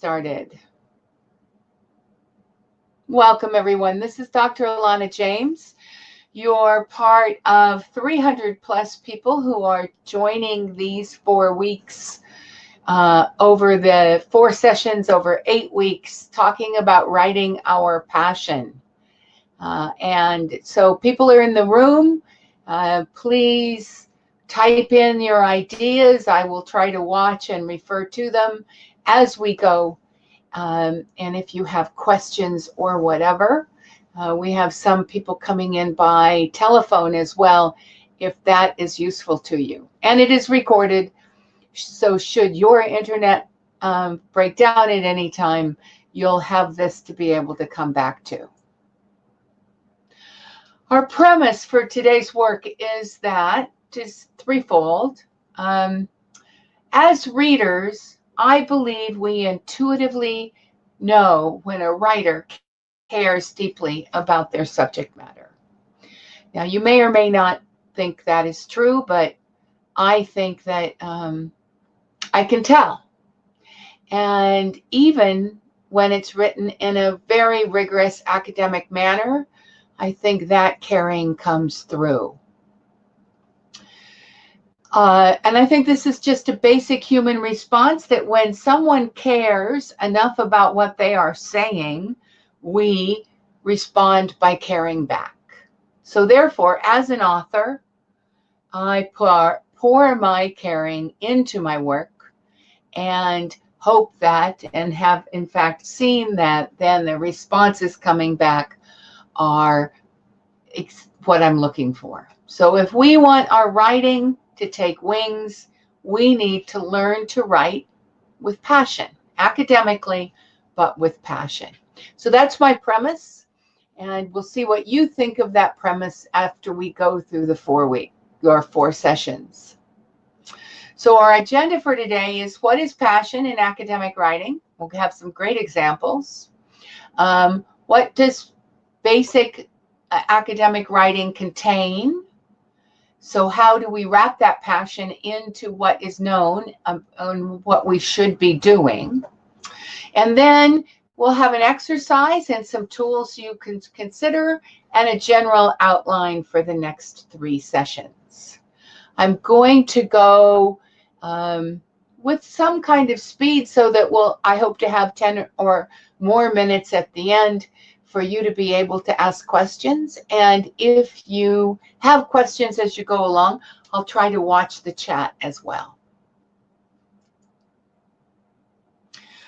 Started. Welcome, everyone. This is Dr. Alana James. You're part of 300 plus people who are joining these 4 weeks over the 4 sessions over 8 weeks, talking about writing our passion. And so people are in the room. Please type in your ideas. I will try to watch and refer to them as we go. And if you have questions or whatever, we have some people coming in by telephone as well, if that is useful to you. And it is recorded, so should your internet break down at any time, you'll have this to be able to come back to. Our premise for today's work is that is threefold. As readers, I believe we intuitively know when a writer cares deeply about their subject matter. Now, you may or may not think that is true, but I think that I can tell. And even when it's written in a very rigorous academic manner, I think that caring comes through. And I think this is just a basic human response that when someone cares enough about what they are saying, we respond by caring back. So therefore, as an author, I pour my caring into my work and hope that, and have in fact seen that, then the responses coming back are what I'm looking for. So if we want our writing to take wings, we need to learn to write with passion, academically, but with passion. So that's my premise, and we'll see what you think of that premise after we go through the 4 sessions. So our agenda for today is what is passion in academic writing? We'll have some great examples. What does basic academic writing contain? So how do we wrap that passion into what is known and what we should be doing? And then we'll have an exercise and some tools you can consider and a general outline for the next 3 sessions. I'm going to go with some kind of speed so that I hope to have 10 or more minutes at the end for you to be able to ask questions. And if you have questions as you go along, I'll try to watch the chat as well.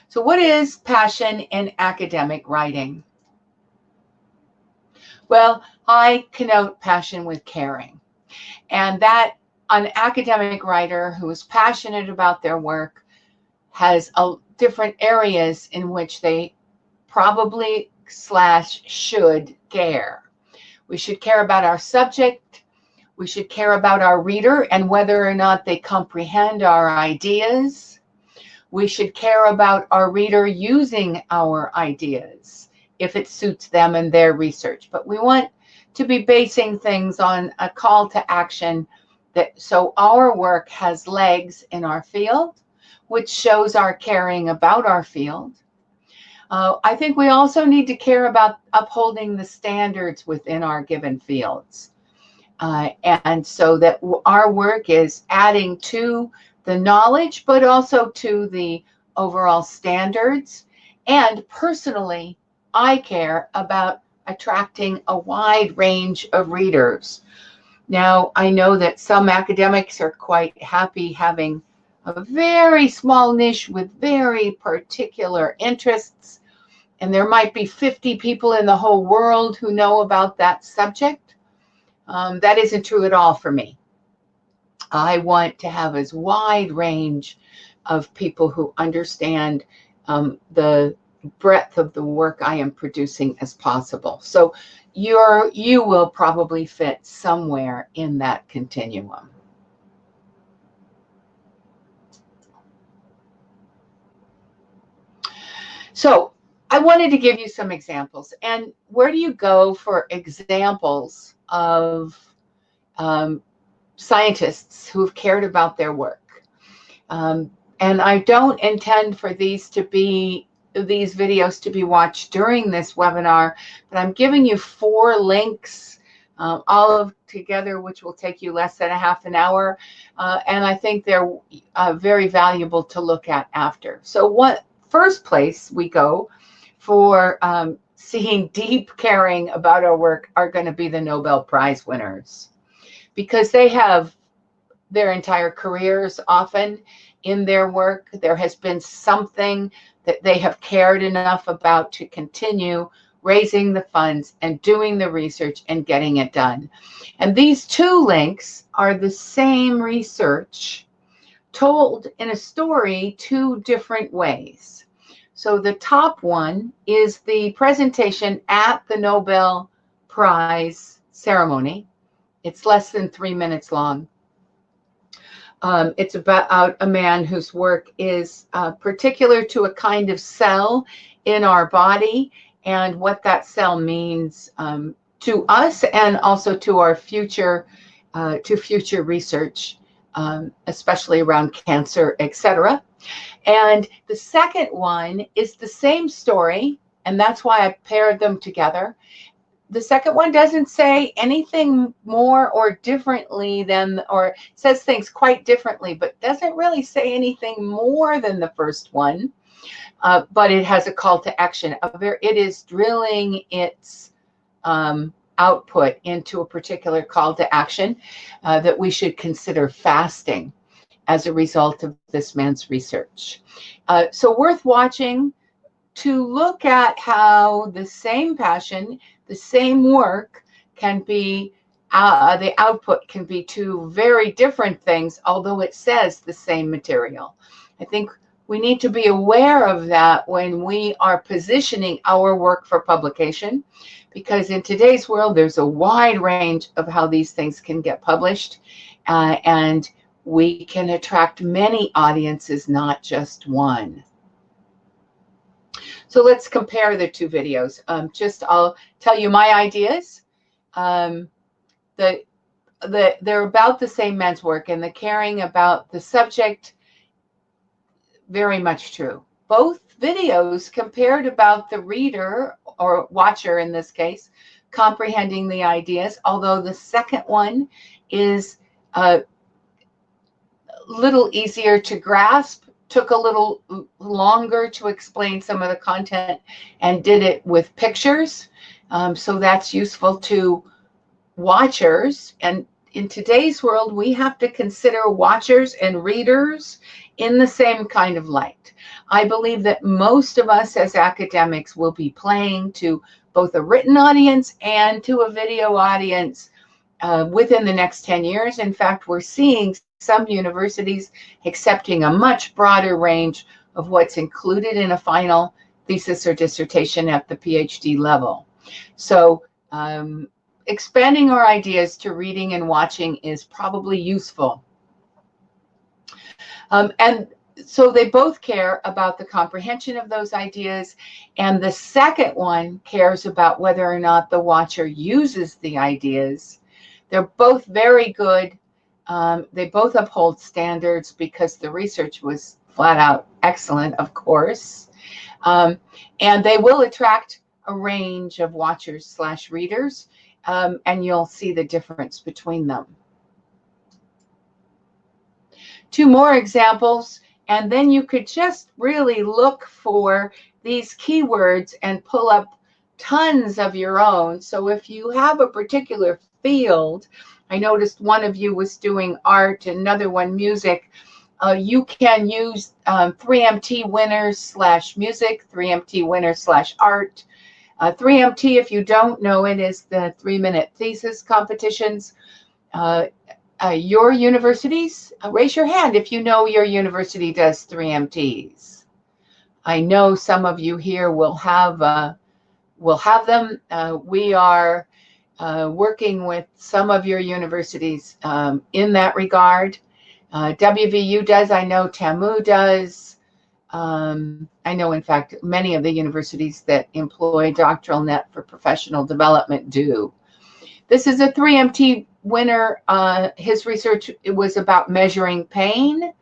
So what is passion in academic writing? Well, I connote passion with caring. And that an academic writer who is passionate about their work has different areas in which they probably / should care. We should care about our subject. We should care about our reader and whether or not they comprehend our ideas. We should care about our reader using our ideas if it suits them and their research. But we want to be basing things on a call to action so our work has legs in our field, which shows our caring about our field. I think we also need to care about upholding the standards within our given fields. And so that our work is adding to the knowledge, but also to the overall standards. And personally, I care about attracting a wide range of readers. Now, I know that some academics are quite happy having a very small niche with very particular interests. And there might be 50 people in the whole world who know about that subject. That isn't true at all for me. I want to have as wide range of people who understand the breadth of the work I am producing as possible. So you will probably fit somewhere in that continuum. So I wanted to give you some examples. And where do you go for examples of scientists who've cared about their work? And I don't intend for these videos to be watched during this webinar, but I'm giving you 4 links, all of together, which will take you less than a half an hour. And I think they're very valuable to look at after. So what first place we go for seeing deep caring about our work are going to be the Nobel Prize winners, because they have their entire careers often in their work. There has been something that they have cared enough about to continue raising the funds and doing the research and getting it done. And these 2 links are the same research told in a story 2 different ways. So the top one is the presentation at the Nobel Prize ceremony. It's less than 3 minutes long. It's about a man whose work is particular to a kind of cell in our body and what that cell means to us and also to our future research, especially around cancer, etc. And the second one is the same story, and that's why I paired them together. The second one doesn't say anything more or differently than, or says things quite differently, but doesn't really say anything more than the first one. But it has a call to action. It is drilling its output into a particular call to action that we should consider fasting as a result of this man's research. So worth watching to look at how the same passion, the same work can be, the output can be 2 very different things, although it says the same material. I think we need to be aware of that when we are positioning our work for publication, because in today's world, there's a wide range of how these things can get published, and we can attract many audiences, not just one. So let's compare the 2 videos. I'll tell you my ideas. They're about the same men's work, and the caring about the subject, very much true. Both videos compared about the reader, or watcher in this case, comprehending the ideas, although the second one is a little easier to grasp, took a little longer to explain some of the content, and did it with pictures. So that's useful to watchers. And in today's world, we have to consider watchers and readers in the same kind of light. I believe that most of us as academics will be playing to both a written audience and to a video audience within the next 10 years. In fact, we're seeing some universities accepting a much broader range of what's included in a final thesis or dissertation at the PhD level. So expanding our ideas to reading and watching is probably useful. And so they both care about the comprehension of those ideas, and the second one cares about whether or not the watcher uses the ideas. They're both very good. They both uphold standards because the research was flat out excellent, of course. And they will attract a range of watchers / readers, and you'll see the difference between them. 2 more examples, and then you could just really look for these keywords and pull up tons of your own. So if you have a particular field, I noticed one of you was doing art, another one music. You can use 3MT winners / music, 3MT winners / art. 3MT, if you don't know it, is the 3-minute thesis competitions. Your universities, raise your hand if you know your university does 3MTs. I know some of you here will have them. We are working with some of your universities in that regard. WVU does, I know TAMU does. I know, in fact, many of the universities that employ Doctoral Net for professional development do. This is a 3MT winner. His research, it was about measuring pain.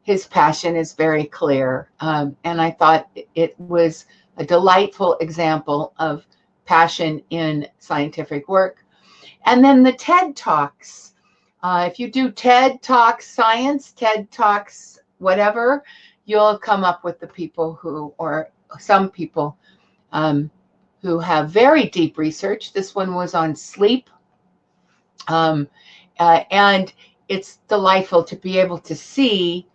his passion is very clear. And I thought it was a delightful example of passion in scientific work. And then the TED Talks. If you do TED Talks Science, TED Talks whatever, you'll come up with the people who, or some people who have very deep research. This one was on sleep. And it's delightful to be able to see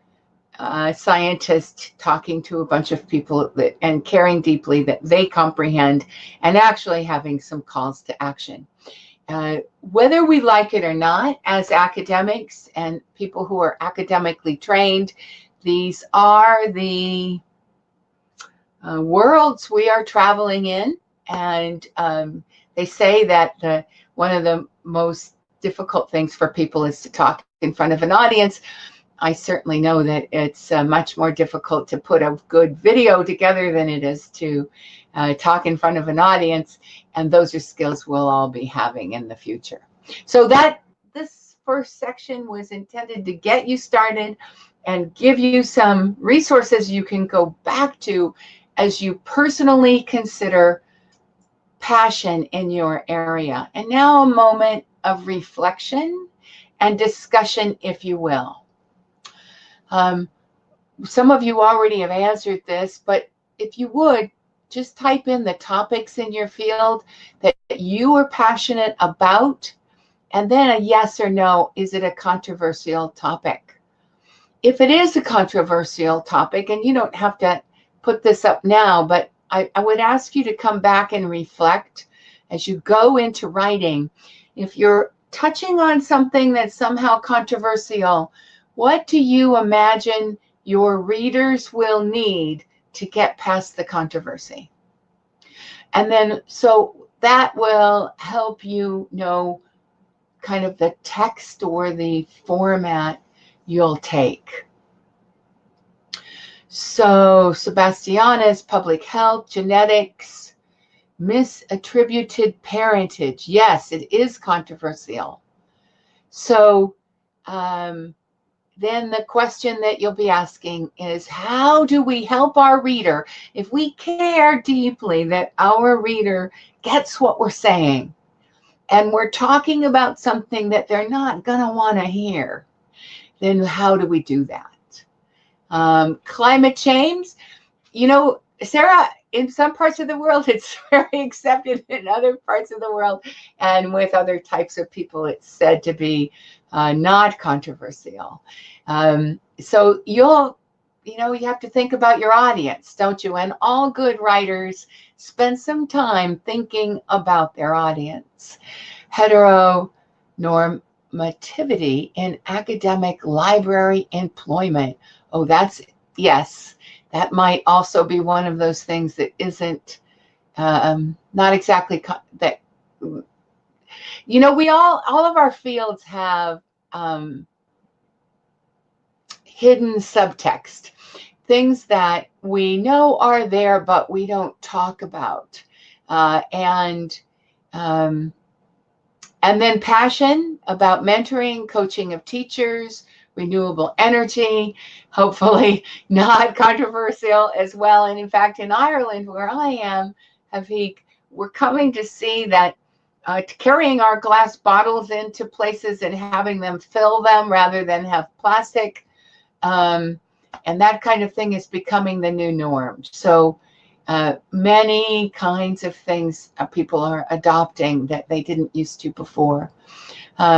scientists talking to a bunch of people and caring deeply that they comprehend and actually having some calls to action. Whether we like it or not, as academics and people who are academically trained, these are the worlds we are traveling in. And they say that one of the most difficult things for people is to talk in front of an audience. I certainly know that it's much more difficult to put a good video together than it is to talk in front of an audience, and those are skills we'll all be having in the future. So this first section was intended to get you started and give you some resources you can go back to as you personally consider passion in your area. And now a moment of reflection and discussion, if you will. Some of you already have answered this, but if you would, just type in the topics in your field that you are passionate about, and then a yes or no. Is it a controversial topic? If it is a controversial topic, and you don't have to put this up now, but I would ask you to come back and reflect as you go into writing. If you're touching on something that's somehow controversial, what do you imagine your readers will need to get past the controversy? And then, so that will help you know kind of the text or the format you'll take. So Sebastiana's public health, genetics, misattributed parentage. Yes, it is controversial. So then the question that you'll be asking is, how do we help our reader? If we care deeply that our reader gets what we're saying, and we're talking about something that they're not going to want to hear, then how do we do that? Climate change, you know, Sarah, in some parts of the world, it's very accepted. In other parts of the world and with other types of people, it's said to be not controversial. So you have to think about your audience, don't you? And all good writers spend some time thinking about their audience. Heteronormativity in academic library employment. Oh, yes. That might also be one of those things that isn't not exactly that. You know, we all of our fields have hidden subtext, things that we know are there, but we don't talk about. And then passion about mentoring, coaching of teachers, renewable energy, hopefully not controversial as well. And in fact, in Ireland, where I am, Havik, we're coming to see that carrying our glass bottles into places and having them fill them rather than have plastic, and that kind of thing is becoming the new norm. So many kinds of things people are adopting that they didn't used to before.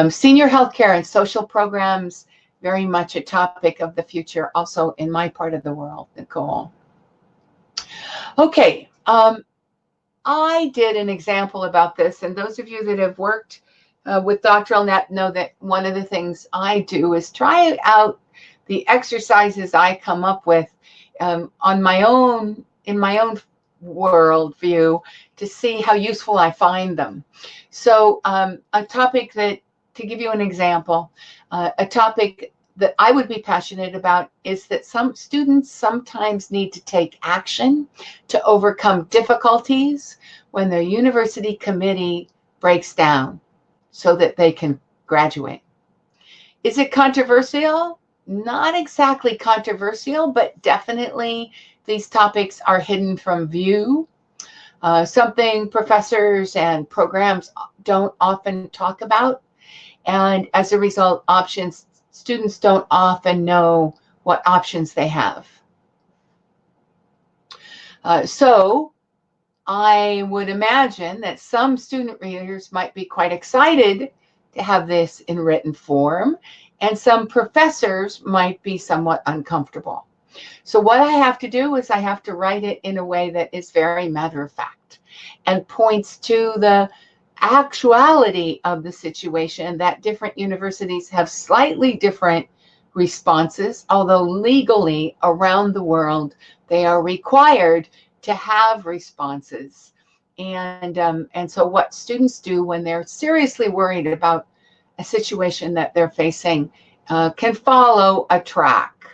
Senior healthcare and social programs, very much a topic of the future, also in my part of the world, Nicole. Okay, I did an example about this, and those of you that have worked with Doctoral Net know that one of the things I do is try out the exercises I come up with in my own worldview to see how useful I find them. So a topic that, to give you an example, a topic that I would be passionate about is that some students sometimes need to take action to overcome difficulties when their university committee breaks down so that they can graduate. Is it controversial? not exactly controversial, but definitely these topics are hidden from view. Something professors and programs don't often talk about. And as a result, students don't often know what options they have. So I would imagine that some student readers might be quite excited to have this in written form, and some professors might be somewhat uncomfortable. So what I have to do is I have to write it in a way that is very matter of fact and points to the actuality of the situation, that different universities have slightly different responses, although legally around the world they are required to have responses. And so what students do when they're seriously worried about a situation that they're facing can follow a track,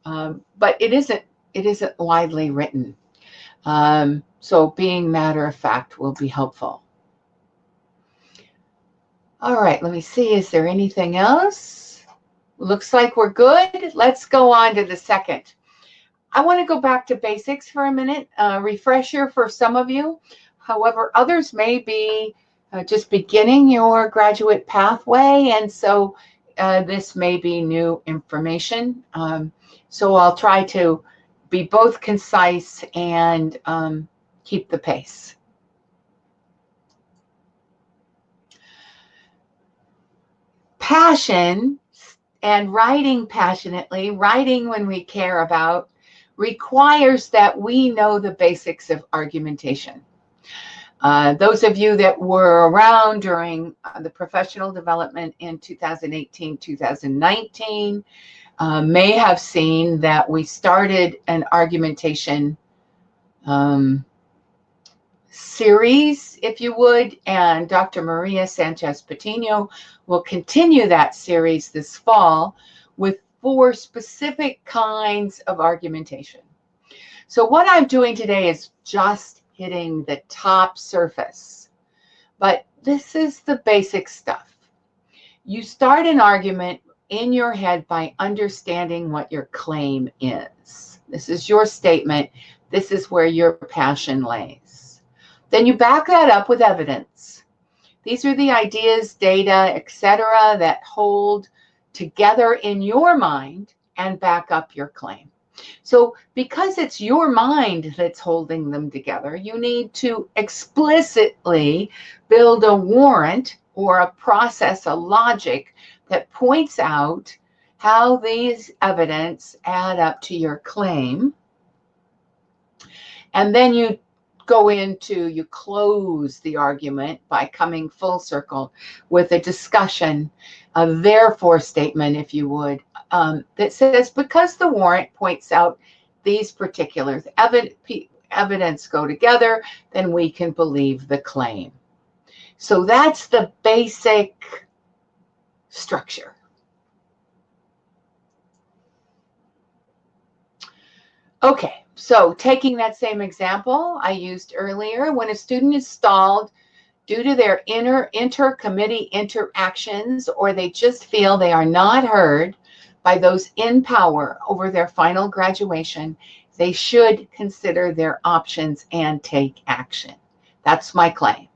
but it isn't widely written. So being matter of fact will be helpful. All right, let me see. Is there anything else? Looks like we're good. Let's go on to the second. I want to go back to basics for a minute, refresher for some of you. However, others may be just beginning your graduate pathway, and so this may be new information. So I'll try to be both concise and keep the pace. Passion and writing passionately, writing when we care about, requires that we know the basics of argumentation. Those of you that were around during the professional development in 2018, 2019 may have seen that we started an argumentation series, if you would, and Dr. Maria Sanchez Patino will continue that series this fall with 4 specific kinds of argumentation. So what I'm doing today is just hitting the top surface, but this is the basic stuff. You start an argument in your head by understanding what your claim is. This is your statement. This is where your passion lays. Then you back that up with evidence. These are the ideas, data, etc., that hold together in your mind and back up your claim. So because it's your mind that's holding them together, you need to explicitly build a warrant or a process, a logic that points out how these evidence add up to your claim. And then you close the argument by coming full circle with a discussion, a therefore statement, if you would, that says, because the warrant points out these particulars, evidence go together, then we can believe the claim. So that's the basic structure. Okay, so taking that same example I used earlier, when a student is stalled due to their inter-committee interactions, or they just feel they are not heard by those in power over their final graduation, they should consider their options and take action. That's my claim.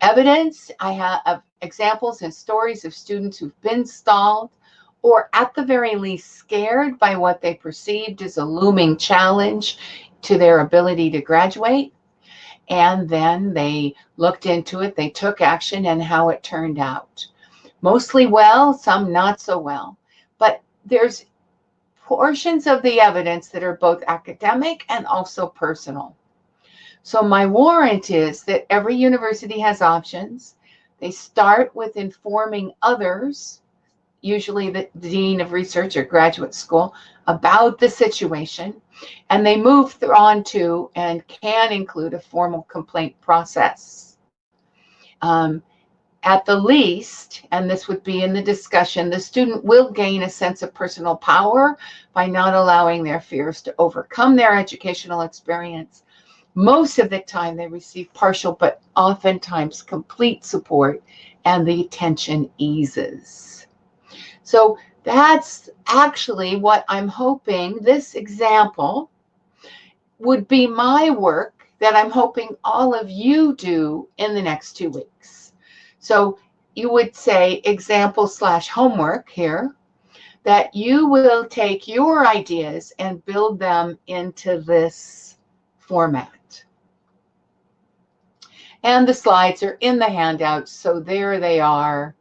Evidence, I have examples and stories of students who've been stalled, or at the very least scared by what they perceived as a looming challenge to their ability to graduate. And then they looked into it, they took action, and how it turned out. Mostly well, some not so well. But there's portions of the evidence that are both academic and also personal. So my warrant is that every university has options. They start with informing others, usually the dean of research or graduate school, about the situation, and they move on to and can include a formal complaint process. At the least, and this would be in the discussion, the student will gain a sense of personal power by not allowing their fears to overcome their educational experience. Most of the time they receive partial but oftentimes complete support, and the tension eases. So That's actually what I'm hoping this example would be my work that I'm hoping all of you do in the next 2 weeks. So you would say example/homework here, that you will take your ideas and build them into this format. And the slides are in the handouts, so there they are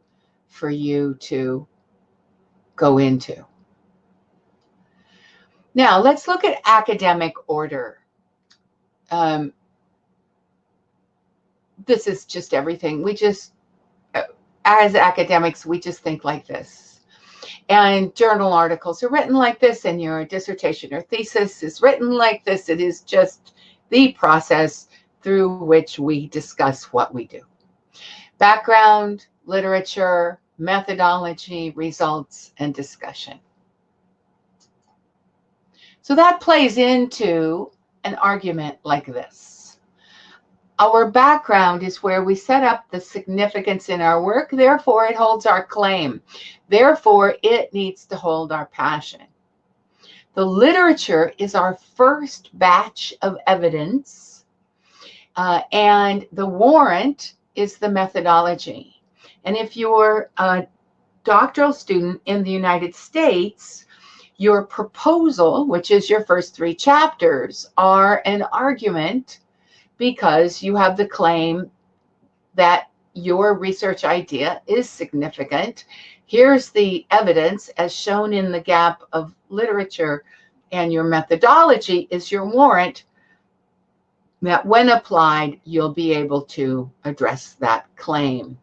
for you to go into. Now, let's look at academic order. This is just everything. We just, as academics, we just think like this. And journal articles are written like this, and your dissertation or thesis is written like this. It is just the process through which we discuss what we do. Background, literature, methodology, results, and discussion. So that plays into an argument like this. Our background is where we set up the significance in our work, therefore it holds our claim. Therefore, it needs to hold our passion. The literature is our first batch of evidence, and the warrant is the methodology. And if you're a doctoral student in the United States, your proposal, which is your first 3 chapters, are an argument because you have the claim that your research idea is significant. Here's the evidence as shown in the gap of literature, and your methodology is your warrant that when applied, you'll be able to address that claim.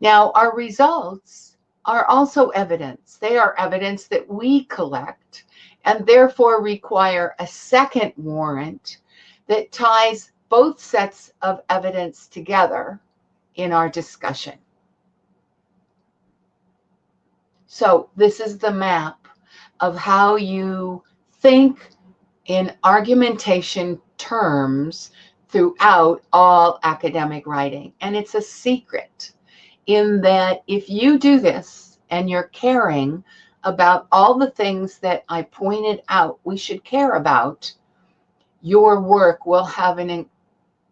Now, our results are also evidence. They are evidence that we collect and therefore require a second warrant that ties both sets of evidence together in our discussion. So this is the map of how you think in argumentation terms throughout all academic writing. And it's a secret in that if you do this and you're caring about all the things that I pointed out we should care about, your work will have a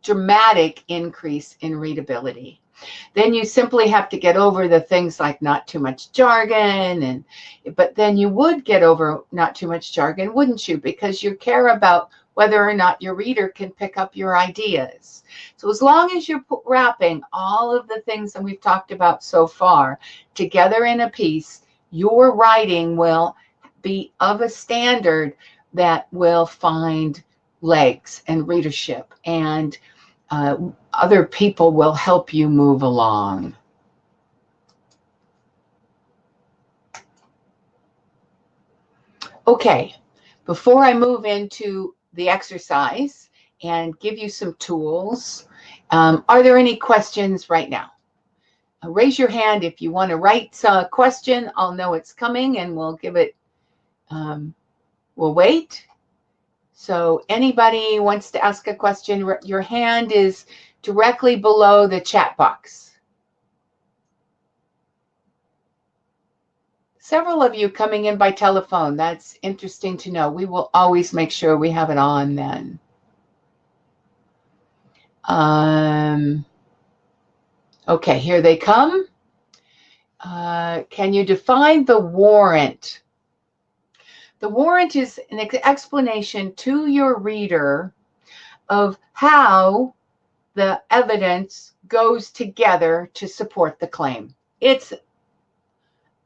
dramatic increase in readability. Then you simply have to get over the things like not too much jargon, but then you would get over not too much jargon, wouldn't you? Because you care about whether or not your reader can pick up your ideas. So as long as you're wrapping all of the things that we've talked about so far together in a piece, your writing will be of a standard that will find legs and readership, and other people will help you move along. Okay, before I move into the exercise and give you some tools, are there any questions right now? Raise your hand if you want to write a question. I'll know it's coming and we'll give it, we'll wait. So anybody wants to ask a question, your hand is directly below the chat box. Several of you coming in by telephone. That's interesting to know. We will always make sure we have it on then. Okay, here they come. Can you define the warrant? The warrant is an explanation to your reader of how the evidence goes together to support the claim. It's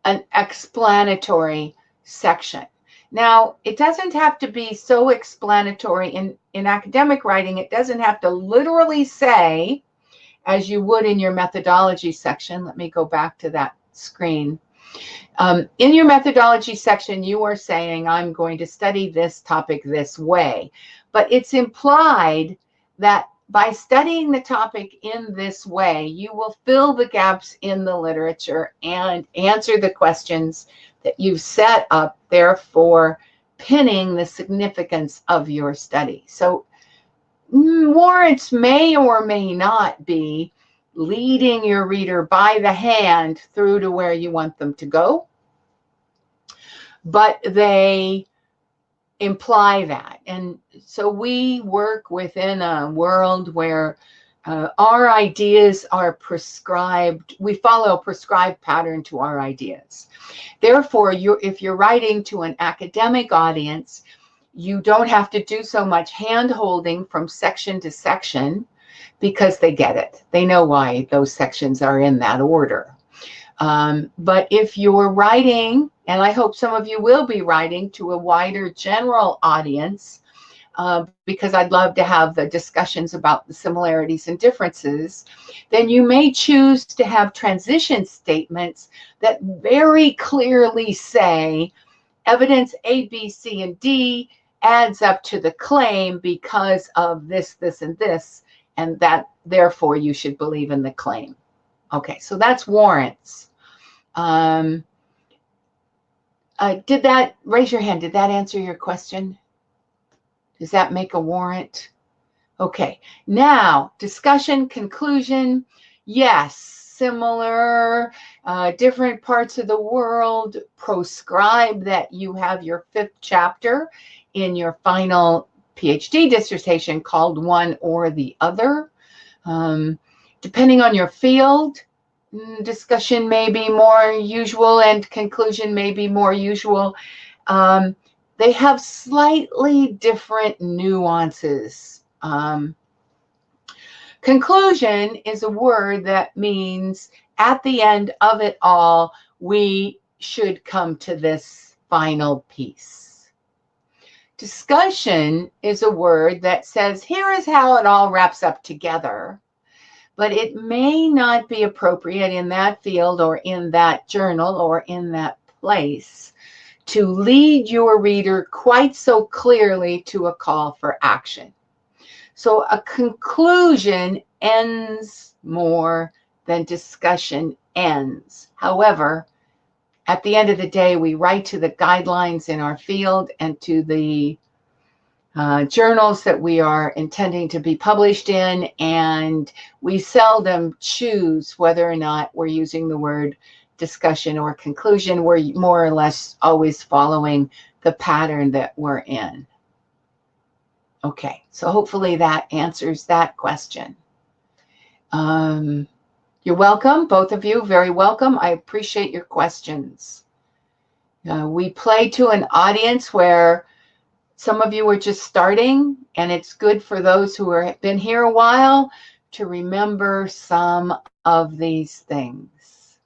an explanatory section. Now, it doesn't have to be so explanatory in academic writing. It doesn't have to literally say, as you would in your methodology section. Let me go back to that screen. In your methodology section, you are saying, I'm going to study this topic this way. But it's implied that by studying the topic in this way, you will fill the gaps in the literature and answer the questions that you've set up, therefore pinning the significance of your study. So warrants may or may not be leading your reader by the hand through to where you want them to go. but they imply that. And so we work within a world where our ideas are prescribed. We follow a prescribed pattern to our ideas. Therefore, if you're writing to an academic audience, you don't have to do so much hand-holding from section to section because they get it. They know why those sections are in that order. But if you're writing, and I hope some of you will be writing to a wider general audience, because I'd love to have the discussions about the similarities and differences, then you may choose to have transition statements that very clearly say evidence A, B, C, and D adds up to the claim because of this, this, and this, and that therefore you should believe in the claim. Okay, so that's warrants. Raise your hand, did that answer your question? Does that make a warrant? Okay, now discussion, conclusion. Yes, similar, different parts of the world proscribe that you have your 5th chapter in your final PhD dissertation called one or the other. Depending on your field, discussion may be more usual and conclusion may be more usual. They have slightly different nuances. Conclusion is a word that means at the end of it all, we should come to this final piece. Discussion is a word that says, here is how it all wraps up together, but it may not be appropriate in that field or in that journal or in that place to lead your reader quite so clearly to a call for action. So a conclusion ends more than discussion ends. However, at the end of the day, we write to the guidelines in our field and to the journals that we are intending to be published in, and we seldom choose whether or not we're using the word discussion or conclusion. We're more or less always following the pattern that we're in. Okay, so hopefully that answers that question. You're welcome, both of you, very welcome. I appreciate your questions. We play to an audience where some of you are just starting, and it's good for those who have been here a while to remember some of these things.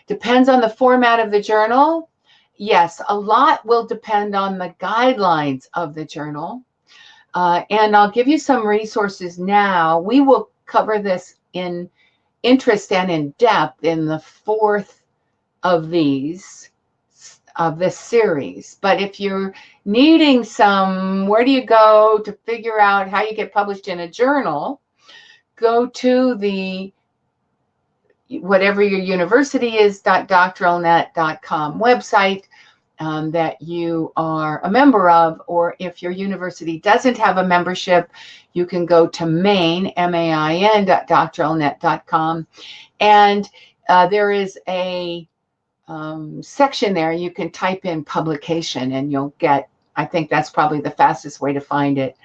Depends on the format of the journal. Yes, a lot will depend on the guidelines of the journal. And I'll give you some resources now. We will cover this in interest and in depth in the 4th of this series. But if you're needing some, where do you go to figure out how you get published in a journal, go to the whatever your university is, doctoralnet.com website that you are a member of, or if your university doesn't have a membership, you can go to main, main.doctoralnet.com, and there is a section there. You can type in publication and you'll get, I think that's probably the fastest way to find it,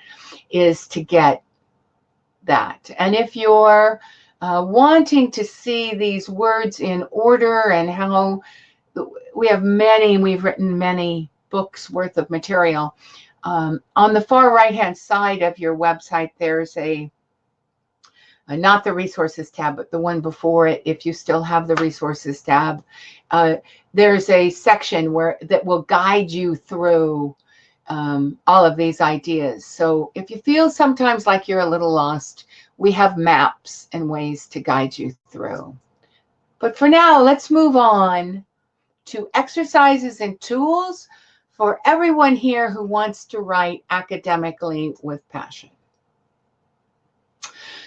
is to get that. And if you're wanting to see these words in order and how we've written many books worth of material. On the far right-hand side of your website, there's not the resources tab, but the one before it, if you still have the resources tab, there's a section that will guide you through all of these ideas. So if you feel sometimes like you're a little lost, we have maps and ways to guide you through. But for now, let's move on to exercises and tools for everyone here who wants to write academically with passion.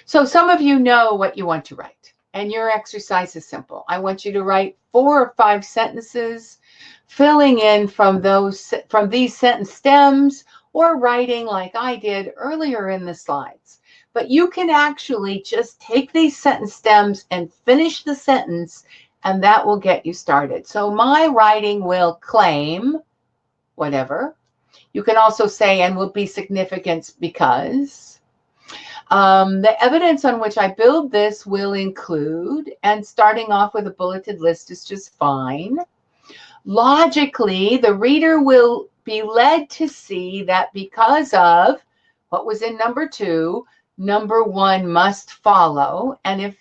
So some of you know what you want to write, and your exercise is simple. I want you to write 4 or 5 sentences, filling in from these sentence stems, or writing like I did earlier in the slides. But you can actually just take these sentence stems and finish the sentence, and that will get you started. So my writing will claim whatever. You can also say, and will be significant because. The evidence on which I build this will include, and starting off with a bulleted list is just fine. Logically, the reader will be led to see that because of what was in number 2, number 1 must follow. And if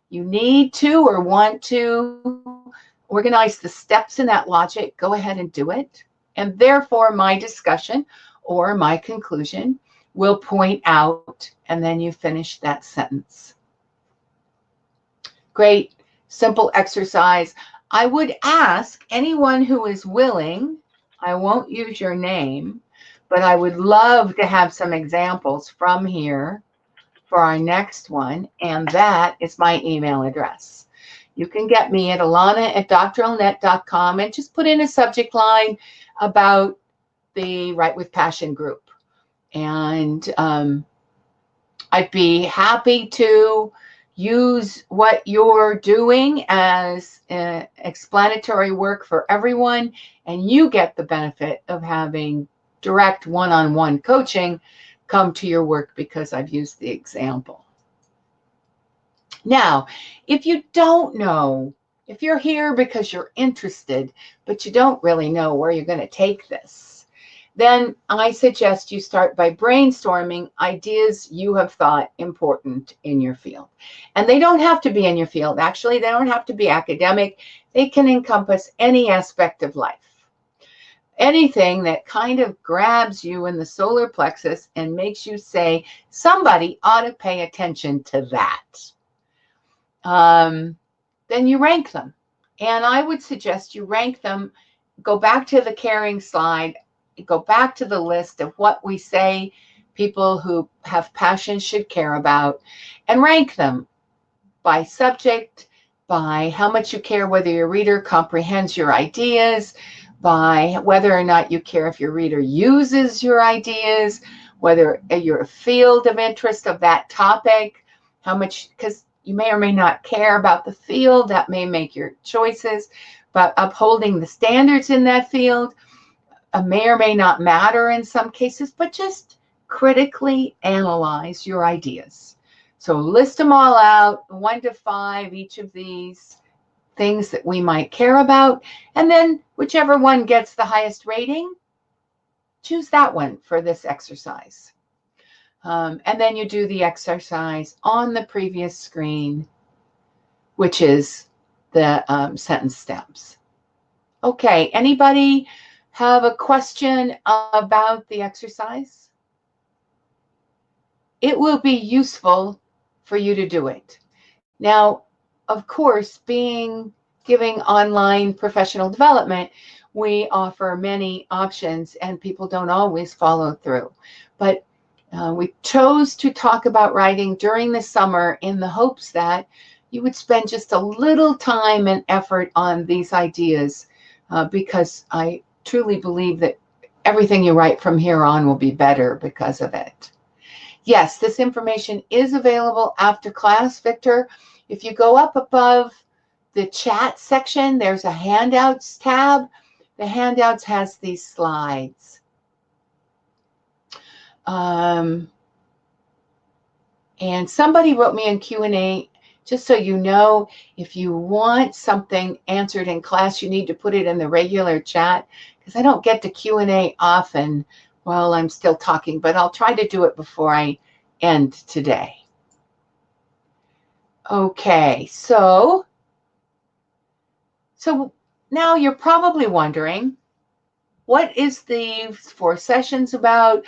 you need to or want to organize the steps in that logic, go ahead and do it. And therefore, my discussion or my conclusion will point out, and then you finish that sentence. Great, simple exercise. I would ask anyone who is willing, I won't use your name, but I would love to have some examples from here for our next one, and that is my email address. You can get me at alana@doctoralnet.com and just put in a subject line about the Write with Passion group. And I'd be happy to use what you're doing as explanatory work for everyone, and you get the benefit of having direct one-on-one coaching come to your work because I've used the example. Now, if you don't know, if you're here because you're interested, but you don't really know where you're going to take this, then I suggest you start by brainstorming ideas you have thought important in your field. And they don't have to be in your field. Actually, they don't have to be academic. They can encompass any aspect of life. Anything that kind of grabs you in the solar plexus and makes you say, somebody ought to pay attention to that. Then you rank them. And I would suggest you rank them, go back to the caring slide, go back to the list of what we say people who have passion should care about, and rank them by subject, by how much you care whether your reader comprehends your ideas, by whether or not you care if your reader uses your ideas, whether you're a field of interest of that topic, how much, because you may or may not care about the field, that may make your choices, but upholding the standards in that field may or may not matter in some cases, but just critically analyze your ideas. So list them all out, 1 to 5, each of these things that we might care about, and then whichever one gets the highest rating, choose that one for this exercise. And then you do the exercise on the previous screen, which is the sentence steps. Okay, anybody have a question about the exercise? It will be useful for you to do it. Now, of course, giving online professional development, we offer many options and people don't always follow through. But we chose to talk about writing during the summer in the hopes that you would spend just a little time and effort on these ideas because I truly believe that everything you write from here on will be better because of it. Yes, this information is available after class, Victor. If you go up above the chat section, there's a handouts tab. The handouts has these slides. And somebody wrote me in Q&A, just so you know, if you want something answered in class, you need to put it in the regular chat, because I don't get to Q&A often while I'm still talking, but I'll try to do it before I end today. Okay, so now you're probably wondering, what is the 4 sessions about?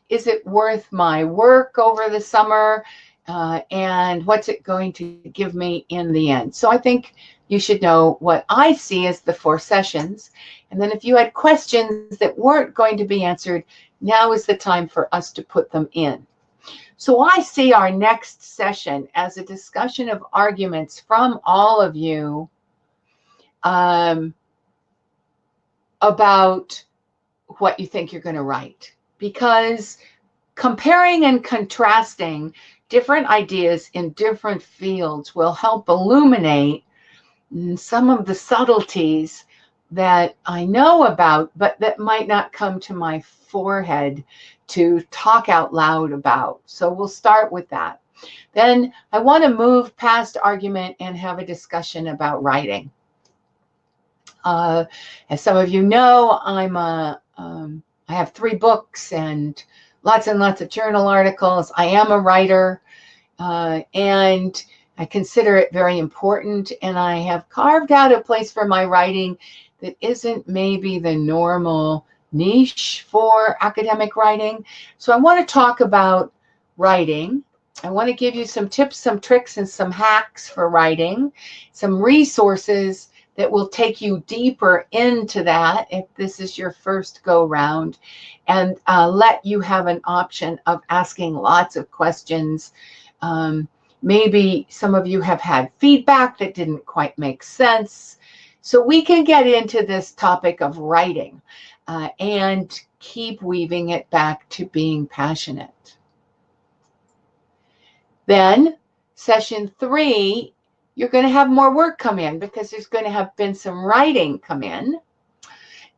Is it worth my work over the summer? And what's it going to give me in the end? So I think you should know what I see as the 4 sessions. And then if you had questions that weren't going to be answered, now is the time for us to put them in. So I see our next session as a discussion of arguments from all of you about what you think you're going to write. Because comparing and contrasting different ideas in different fields will help illuminate some of the subtleties that I know about, but that might not come to my forehead to talk out loud about. So we'll start with that. Then I want to move past argument and have a discussion about writing. As some of you know, I have 3 books and lots of journal articles. I am a writer, and I consider it very important, and I have carved out a place for my writing that isn't maybe the normal niche for academic writing. So I want to talk about writing. I want to give you some tips, some tricks, and some hacks for writing, some resources that will take you deeper into that if this is your first go round, and let you have an option of asking lots of questions. Maybe some of you have had feedback that didn't quite make sense. So we can get into this topic of writing and keep weaving it back to being passionate. Then session 3, you're going to have more work come in because there's going to have been some writing come in.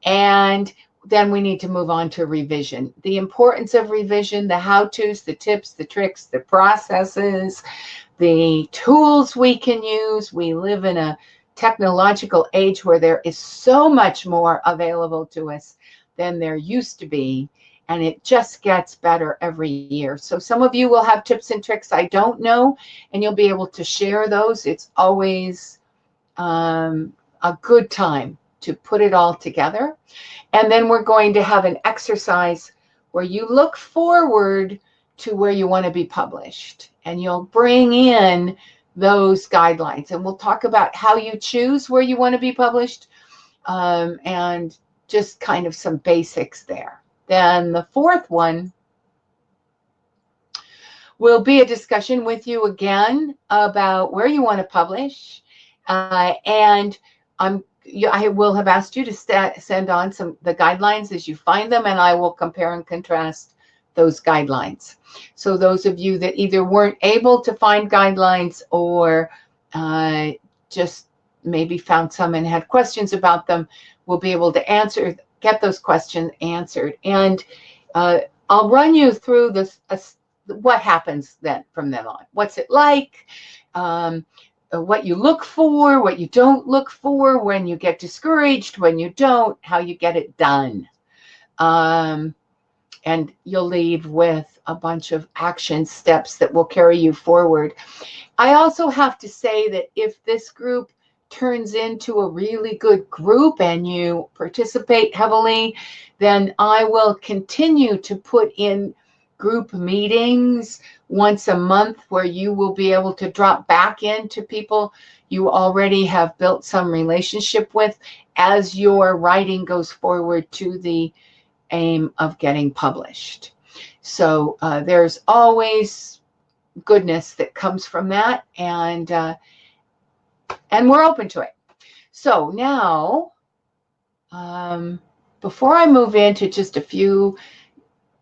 And then we need to move on to revision. The importance of revision, the how-tos, the tips, the tricks, the processes, the tools we can use. We live in a technological age where there is so much more available to us than there used to be, and it just gets better every year. So some of you will have tips and tricks I don't know, and you'll be able to share those. It's always a good time to put it all together. And then we're going to have an exercise where you look forward to where you want to be published, and you'll bring in those guidelines, and we'll talk about how you choose where you want to be published, and just kind of some basics there. Then the 4th one will be a discussion with you again about where you want to publish, and I will have asked you to send on the guidelines as you find them, and I will compare and contrast those guidelines. So those of you that either weren't able to find guidelines or just maybe found some and had questions about them will be able to get those questions answered. And I'll run you through this, what happens then from then on. What's it like? What you look for, what you don't look for, when you get discouraged, when you don't, how you get it done. And you'll leave with a bunch of action steps that will carry you forward. I also have to say that if this group turns into a really good group and you participate heavily, then I will continue to put in group meetings once a month where you will be able to drop back into people you already have built some relationship with as your writing goes forward to the aim of getting published. So there's always goodness that comes from that, and we're open to it. So now, before I move into just a few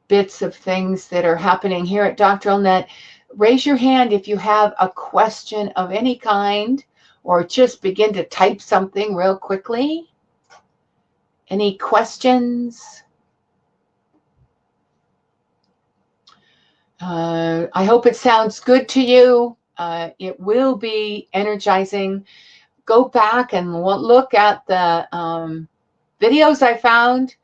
bits of things that are happening here at Doctoral Net, raise your hand if you have a question of any kind, or just begin to type something real quickly. Any questions? I hope it sounds good to you. It will be energizing. Go back and look at the videos I found.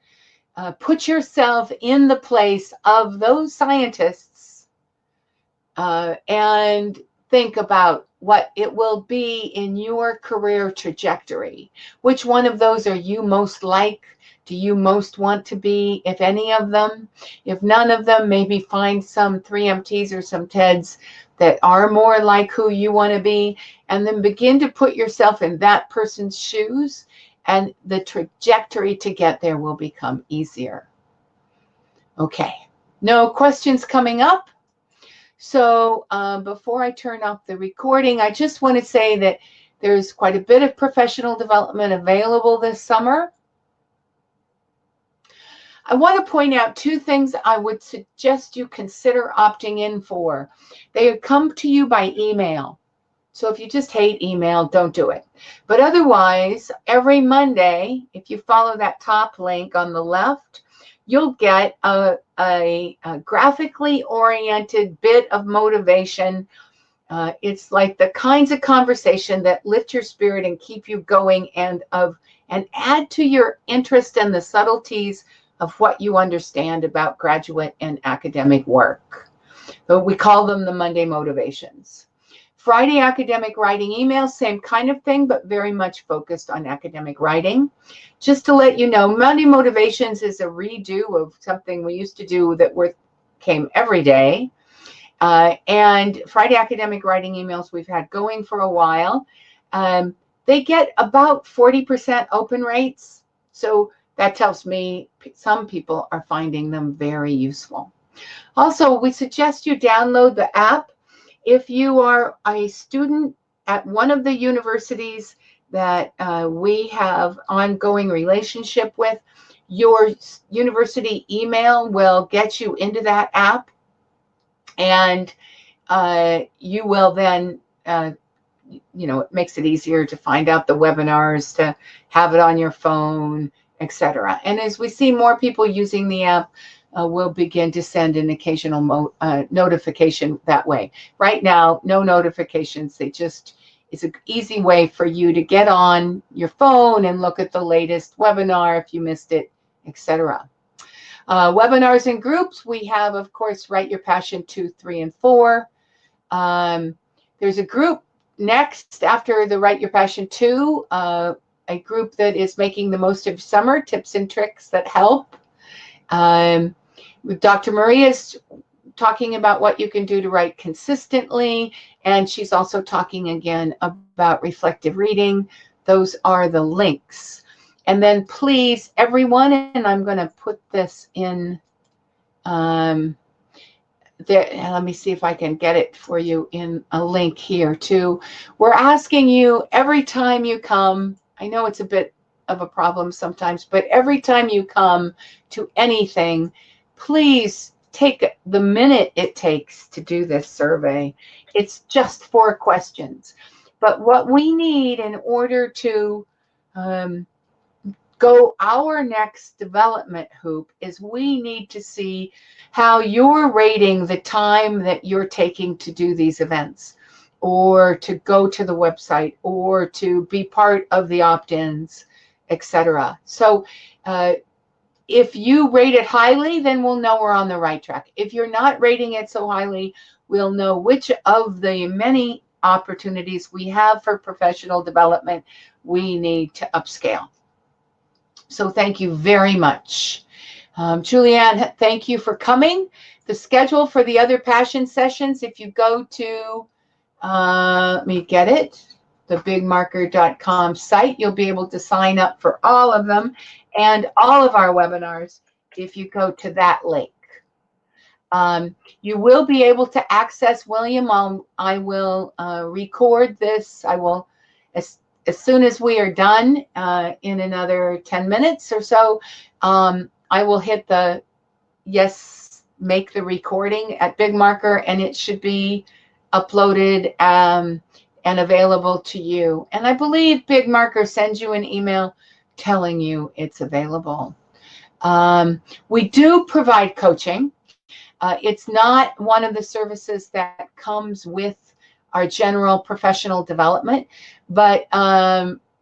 Put yourself in the place of those scientists and think about what it will be in your career trajectory. Which one of those are you most like? Do you most want to be, if any of them? If none of them, maybe find some 3MTs or some TEDs that are more like who you want to be, and then begin to put yourself in that person's shoes, and the trajectory to get there will become easier. Okay, no questions coming up. So before I turn off the recording, I just want to say that there's quite a bit of professional development available this summer. I want to point out 2 things I would suggest you consider opting in for. They come to you by email. So if you just hate email, don't do it. But otherwise, every Monday, if you follow that top link on the left, you'll get a graphically oriented bit of motivation. It's like the kinds of conversation that lift your spirit and keep you going, and add to your interest in the subtleties of what you understand about graduate and academic work. So we call them the Monday motivations. Friday academic writing emails, same kind of thing, but very much focused on academic writing. Just to let you know, Monday motivations is a redo of something we used to do that came every day. And Friday academic writing emails we've had going for a while. They get about 40% open rates. So that tells me some people are finding them very useful. Also, we suggest you download the app. If you are a student at one of the universities that we have ongoing relationship with, your university email will get you into that app, and you will then, it makes it easier to find out the webinars, to have it on your phone, etc. And as we see more people using the app, we'll begin to send an occasional notification that way. Right now, no notifications. It's an easy way for you to get on your phone and look at the latest webinar if you missed it, etc. Webinars and groups, we have, of course, Write Your Passion 2, 3, and 4. There's a group next after the Write Your Passion 2, a group that is making the most of summer, tips and tricks that help. Dr. Maria is talking about what you can do to write consistently, and she's also talking again about reflective reading. Those are the links. And then please, everyone, and I'm going to put this in there. Let me see if I can get it for you in a link here too. We're asking you every time you come, I know it's a bit of a problem sometimes, but every time you come to anything, please take the minute it takes to do this survey. It's just 4 questions. But what we need in order to go our next development hoop is we need to see how you're rating the time that you're taking to do these events, or to go to the website, or to be part of the opt-ins, etc. So if you rate it highly, then we'll know we're on the right track. If you're not rating it so highly, we'll know which of the many opportunities we have for professional development we need to upscale. So thank you very much. Julianne, thank you for coming. The schedule for the other passion sessions, if you go to, let me get it, the bigmarker.com site, you'll be able to sign up for all of them and all of our webinars if you go to that link. You will be able to access William. I will record this. I will, as soon as we are done in another 10 minutes or so, I will hit the yes, make the recording at BigMarker, and it should be uploaded and available to you. And I believe BigMarker sends you an email telling you it's available. We do provide coaching. It's not one of the services that comes with our general professional development, but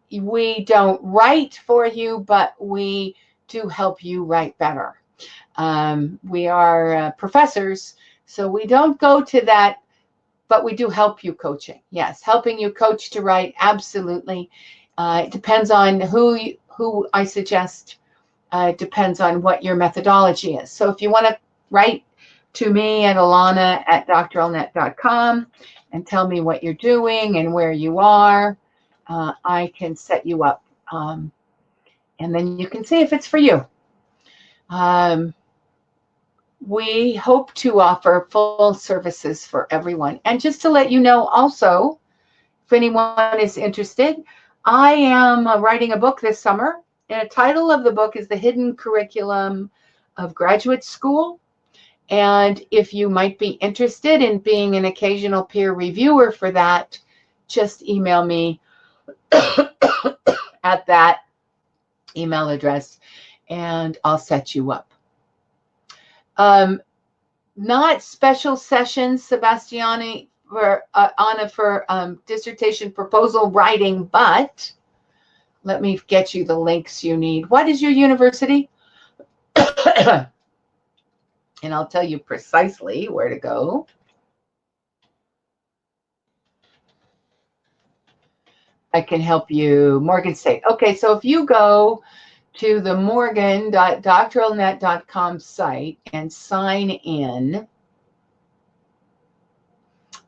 we don't write for you, but we do help you write better. We are professors, so we don't go to that, but we do help you coaching. Yes, helping you coach to write, absolutely. It depends on who I suggest. It depends on what your methodology is. So if you want to write to me at alana@drlnet.com and tell me what you're doing and where you are, I can set you up. And then you can see if it's for you. We hope to offer full services for everyone. And just to let you know also, if anyone is interested, I am writing a book this summer. And the title of the book is The Hidden Curriculum of Graduate School. And if you might be interested in being an occasional peer reviewer for that, just email me at that email address and I'll set you up. Not special sessions, Sebastiani, for Anna, for dissertation proposal writing, but let me get you the links you need. What is your university? And I'll tell you precisely where to go. I can help you. Morgan State. Okay, so if you go to the morgan.doctoralnet.com site and sign in.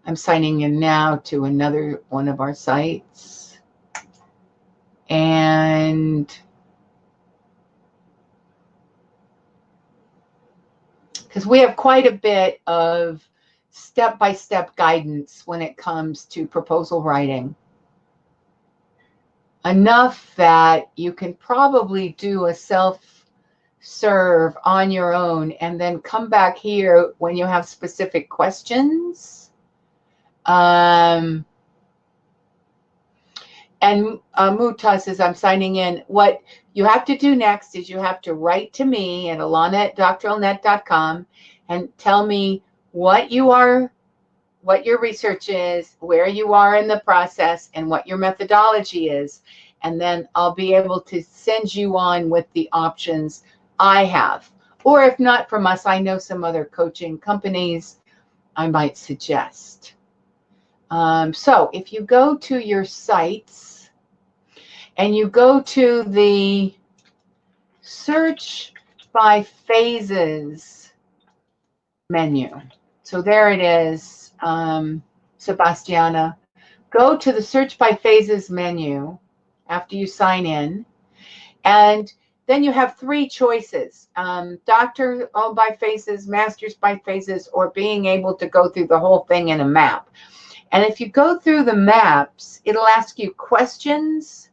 I'm signing in now to another one of our sites. And because we have quite a bit of step-by-step guidance when it comes to proposal writing. Enough that you can probably do a self-serve on your own and then come back here when you have specific questions. And Muta says, I'm signing in. What you have to do next is you have to write to me at alana@doctoralnet.com and tell me what your research is, where you are in the process, and what your methodology is. And then I'll be able to send you on with the options I have. Or if not from us, I know some other coaching companies I might suggest. So if you go to your sites and you go to the search by phases menu. So there it is, Sebastiana. Go to the search by phases menu after you sign in. And then you have three choices, doctor by phases, master's by phases, or being able to go through the whole thing in a map. And if you go through the maps, it'll ask you questions.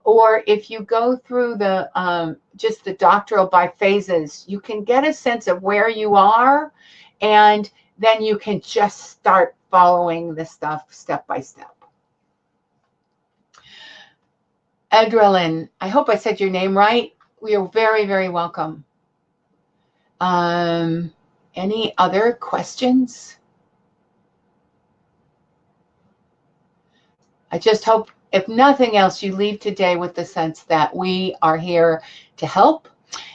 Or if you go through the just the doctoral by phases, you can get a sense of where you are, and then you can just start following the stuff step by step. Adrenaline, I hope I said your name right. We are very, very welcome. Any other questions? I just hope, if nothing else, you leave today with the sense that we are here to help.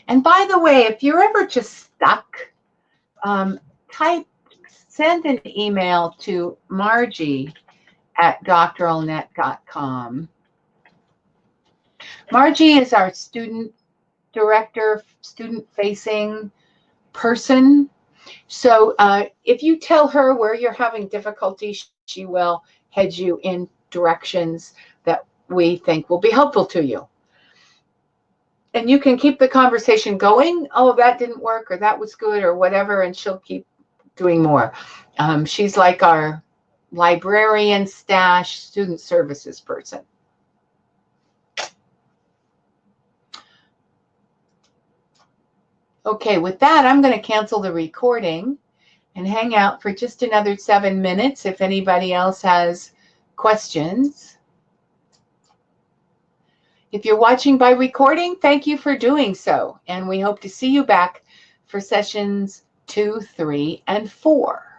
And by the way, if you're ever just stuck, send an email to Margie@doctoralnet.com. Margie is our student director, student-facing person. So if you tell her where you're having difficulty, she will head you in directions that we think will be helpful to you. And you can keep the conversation going. Oh, that didn't work, or that was good, or whatever, and she'll keep doing more. She's like our librarian stash student services person. Okay, with that, I'm going to cancel the recording and hang out for just another 7 minutes if anybody else has questions. If you're watching by recording, thank you for doing so. And we hope to see you back for sessions 2, 3, and 4.